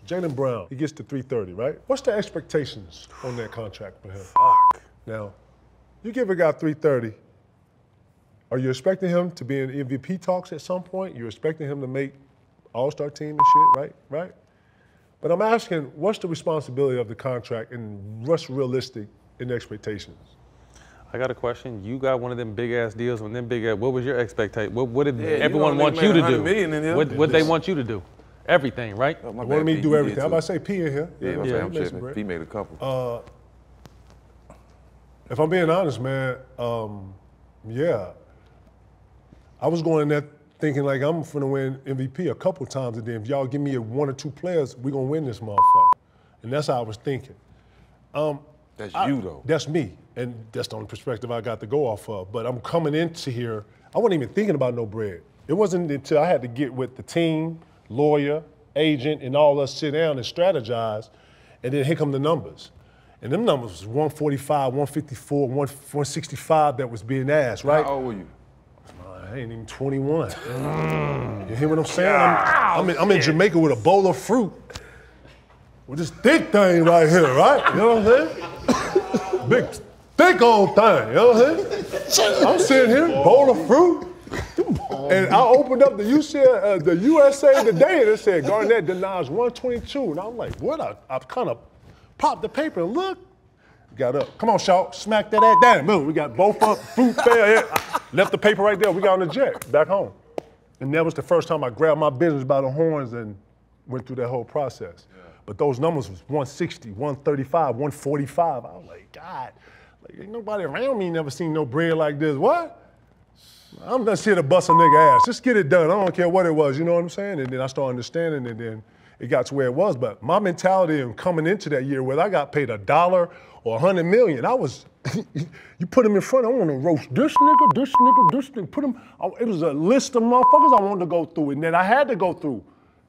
Jaylen Brown, he gets to 330, right? What's the expectations on that contract for him? Fuck. Now, you give a guy 330, are you expecting him to be in MVP talks at some point? You're expecting him to make All-Star team and shit, right? But I'm asking, what's the responsibility of the contract and what's realistic in expectations? I got a question. You got one of them big ass deals, what was your expectation? What did everyone want you to do? What they want you to do? Everything, right? They wanted me to do everything. I'm about to say P in here. Yeah, P made a couple. If I'm being honest, man, yeah. I was going in there thinking like I'm finna win MVP a couple times, and then if y'all give me one or two players, we gonna win this motherfucker. And that's how I was thinking. That's you though. That's me, and that's the only perspective I got to go off of. But I'm coming into here, I wasn't even thinking about no bread. It wasn't until I had to get with the team, lawyer, agent, and all us sit down and strategize, and then here come the numbers. And them numbers was 145, 154, 165 that was being asked, right? How old were you? I ain't even 21. You hear what I'm saying? I'm in Jamaica with a bowl of fruit. With this thick thing right here, right? You know what I'm saying? Big, thick old thing, you know what I'm saying? I'm sitting here, bowl of fruit. And I opened up the USA Today and it said Garnett denies 122. And I'm like, what? I kind of popped the paper and looked. Got up. Come on, Shaw. Smack that ass down. Boom. We got both up. Fruit there. Left the paper right there. We got on the jet back home. And that was the first time I grabbed my business by the horns and went through that whole process. Yeah. But those numbers was 160, 135, 145. I was like, God, like, ain't nobody around me never seen no bread like this. What? I'm just here to bust a nigga ass. Just get it done. I don't care what it was. You know what I'm saying? And then I started understanding, and then it got to where it was. But my mentality in coming into that year, whether I got paid $1 or 100 million, I was, you put him in front, I want to roast this nigga, this nigga, this nigga, put him, it was a list of motherfuckers I wanted to go through, and then I had to go through.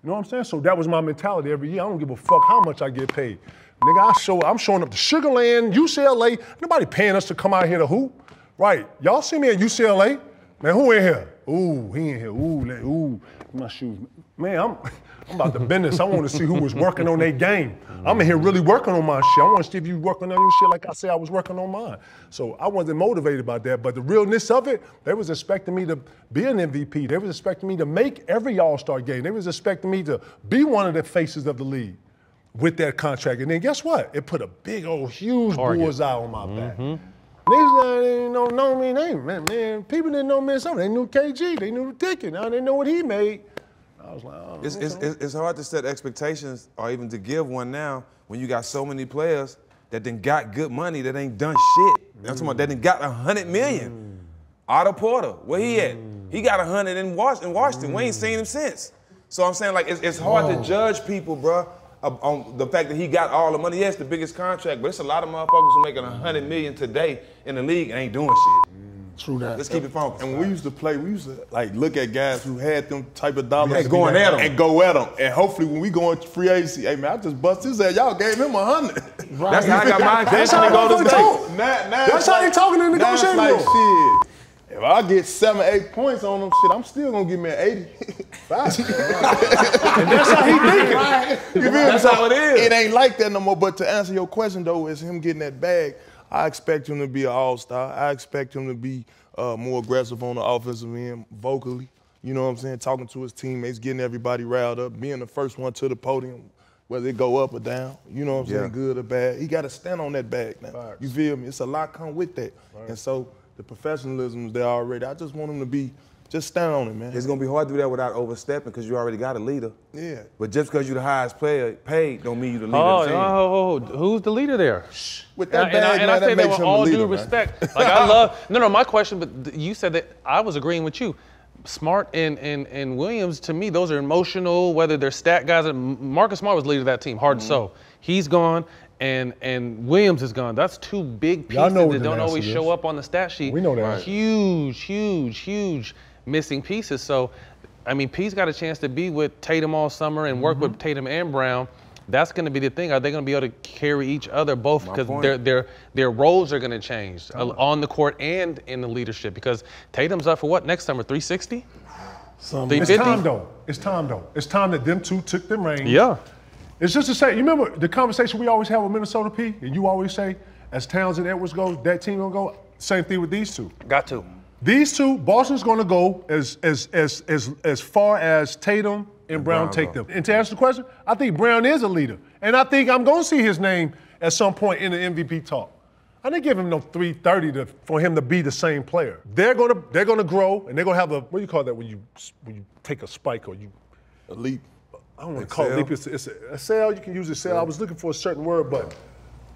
You know what I'm saying? So that was my mentality every year. I don't give a fuck how much I get paid. Nigga, I'm showing up to Sugar Land, UCLA, nobody paying us to come out here to hoop. Right, y'all see me at UCLA? Man, who in here? Ooh, he in here, ooh, my shoes. Man, I'm about the business. I want to see who was working on their game. I'm in here really working on my shit. I want to see if you working on your shit like I said I was working on mine. So I wasn't motivated by that, but the realness of it, they was expecting me to be an MVP. They was expecting me to make every All-Star game. They was expecting me to be one of the faces of the league with that contract. And then guess what? It put a big old huge bullseye on my back. Niggas didn't know me, man. People didn't know me or something. They knew KG, they knew the ticket. Now they know what he made. I was like, oh, it's hard to set expectations or even to give one now when you got so many players that then got good money that ain't done shit. I'm talking about that then got 100 million. Otto Porter, where he at? He got 100 in Washington. We ain't seen him since. So I'm saying, like, it's hard to judge people, bro, on the fact that he got all the money. Yes, the biggest contract, but it's a lot of motherfuckers who making 100 million today in the league and ain't doing shit. True that. Let's keep it focused. And when we used to play, we used to like look at guys who had them type of dollars and going at them. And go at them. And hopefully when we go into free agency, hey man, I just bust his ass. Y'all gave him 100. Right. That's how I got my intention to go to state. That's how they talking in the negotiation room. Like, shit, if I get 7 or 8 points on them, shit, I'm still gonna give me an 80. Right. And that's how he thinking. Right. That's how it is. It ain't like that no more. But to answer your question though, is him getting that bag, I expect him to be an all-star. I expect him to be more aggressive on the offensive end, vocally. You know what I'm saying? Talking to his teammates, getting everybody riled up, being the first one to the podium, whether it go up or down. You know what I'm saying? Good or bad. He got to stand on that bag now. Facts. You feel me? It's a lot come with that. Right. And so the professionalism is there already. I just want him to be, just stand on it, man. It's going to be hard to do that without overstepping because you already got a leader. Yeah. But just because you're the highest player paid don't mean you're the leader of the team. Who's the leader there? With that bag, and I say that with all due man. respect. Like I love, no, my question, but you said that I was agreeing with you. Smart and Williams, to me, those are emotional, whether they're stat guys. Marcus Smart was leader of that team, hard so. He's gone. And Williams is gone. That's two big pieces that don't always show up on the stat sheet. We know that. Huge missing pieces. So, I mean, P's got a chance to be with Tatum all summer and work with Tatum and Brown. That's going to be the thing. Are they going to be able to carry each other both? Because their roles are going to change on the court and in the leadership. Because Tatum's up for what next summer? 360? It's time though. It's time though. It's time that them two took them reins. Yeah. It's just to say, you remember the conversation we always have with Minnesota P, and you always say, as Towns and Edwards go, that team gonna go. Same thing with these two. Got to. These two, Boston's gonna go as far as Tatum and Brown take them. And to answer the question, I think Brown is a leader, and I think I'm gonna see his name at some point in the MVP talk. I didn't give him no 330 for him to be the same player. They're gonna grow, and they're gonna have a, what do you call that when you take a spike or you A leap. I don't want to call it leap. It's a sale. You can use a sale. I was looking for a certain word, but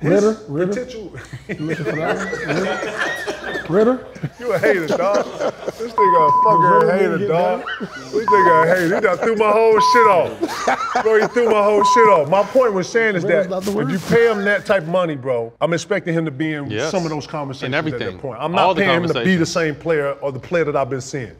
Ritter? potential. Looking for that one? Ritter? You a hater, dog. This nigga a fucking hater, dog. This nigga a hater. He done threw my whole shit off. Bro, he threw my whole shit off. My point was saying is that if you pay him that type of money, bro, I'm expecting him to be in some of those conversations at that point. I'm not paying him to be the same player or the player that I've been seeing.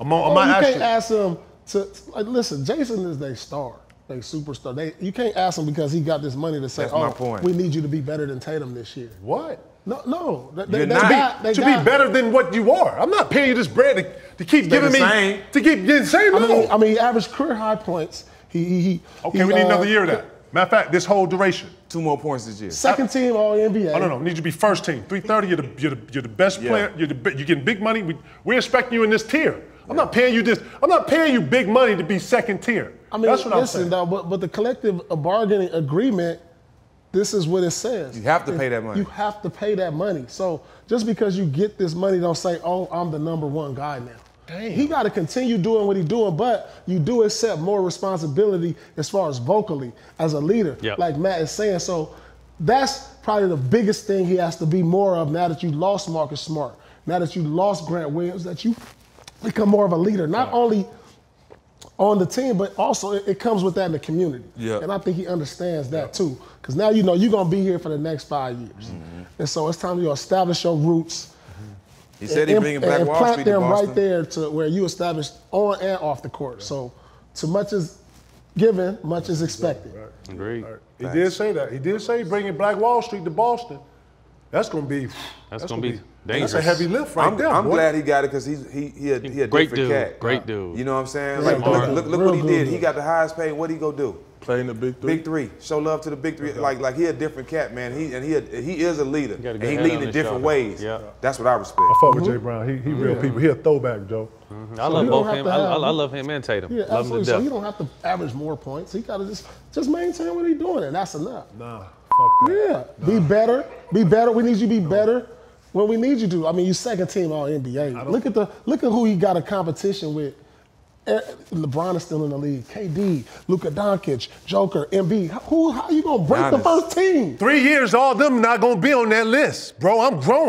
I'm not you actually. can't ask him to, like, listen, Jason is their star. They superstar. You can't ask him because he got this money to say, my point. We need you to be better than Tatum this year. What? No. To be better than what you are. I'm not paying you this bread to keep giving me, to keep getting the same. I mean, he averaged career high points. Okay, we need another year of that. Matter of fact, this whole duration. 2 more points this year. Second team All NBA. No. Need you to be first team. 330. You're the best player. You're getting big money. We're expecting you in this tier. I'm not paying you this. I'm not paying you big money to be second tier. I mean, that's what I'm listen, saying. though, but the collective bargaining agreement, this is what it says. You have to pay that money. You have to pay that money. So just because you get this money, don't say, oh, I'm the #1 guy now. Damn. He got to continue doing what he's doing, but you do accept more responsibility as far as vocally as a leader, like Matt is saying. So that's probably the biggest thing he has to be more of now that you lost Marcus Smart, now that you lost Grant Williams, that you become more of a leader, not only on the team, but also it comes with that in the community. Yeah. And I think he understands that too. Because now you know you're going to be here for the next 5 years. Mm-hmm. And so it's time to establish your roots. He said he's bringing Black Wall plant Street to them Boston. right there to where you establish on and off the court. So too much is given, much is expected. Agreed. He did say that. He did say bringing Black Wall Street to Boston. That's going to be dangerous. That's a heavy lift right there. I'm glad he got it because he a great different dude. cat. Great dude. You know what I'm saying? Like, look what he did. He got the highest pay. What he go do? Play in the Big Three. Big Three. Show love to the Big Three. Like he a different cat, man. He is a leader. And he leading in different ways. Yeah. That's what I respect. I fuck with Jay Brown. He real people. He a throwback, Joe. I love both him. I love him and Tatum. Yeah, love him to absolutely. So death. you don't have to average more points. He got to just maintain what he's doing, and that's enough. Nah, fuck that. Yeah, be better. Be better. We need you to be better when we need you to. I mean, you second team All NBA. Look at who he got a competition with. LeBron is still in the league. KD, Luka Doncic, Joker, Embiid. How you gonna break the first team? 3 years, all of them not gonna be on that list, bro. I'm growing.